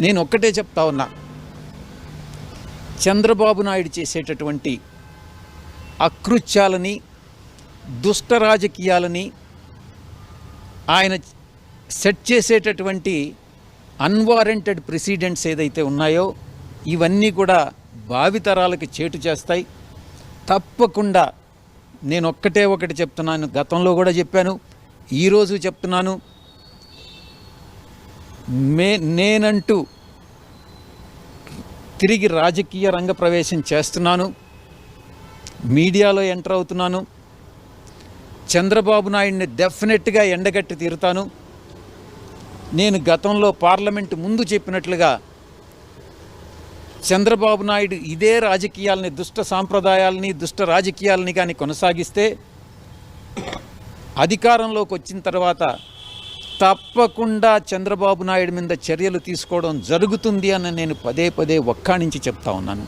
నేను ఒక్కటే చెప్తా ఉన్నా, చంద్రబాబు నాయుడు చేసేటటువంటి అకృత్యాలని, దుష్ట రాజకీయాలని, ఆయన సెట్ చేసేటటువంటి అన్వారెంటెడ్ ప్రెసిడెంట్స్ ఏదైతే ఉన్నాయో ఇవన్నీ కూడా భావితరాలకి చేటు చేస్తాయి. తప్పకుండా నేను ఒకటి చెప్తున్నాను, గతంలో కూడా చెప్పాను, ఈరోజు చెప్తున్నాను, నేనంటూ తిరిగి రాజకీయ రంగ ప్రవేశం చేస్తున్నాను, మీడియాలో ఎంటర్ అవుతున్నాను. చంద్రబాబు నాయుడిని డెఫినెట్గా ఎండగట్టి తీరుతాను. నేను గతంలో పార్లమెంటు ముందు చెప్పినట్లుగా చంద్రబాబు నాయుడు ఇదే రాజకీయాలని, దుష్ట సాంప్రదాయాలని, దుష్ట రాజకీయాలని కానీ కొనసాగిస్తే అధికారంలోకి వచ్చిన తర్వాత తప్పకుండా చంద్రబాబు నాయుడు మీద చర్యలు తీసుకోవడం జరుగుతుంది అని నేను పదే ఒక్కాణించి చెప్తా ఉన్నాను.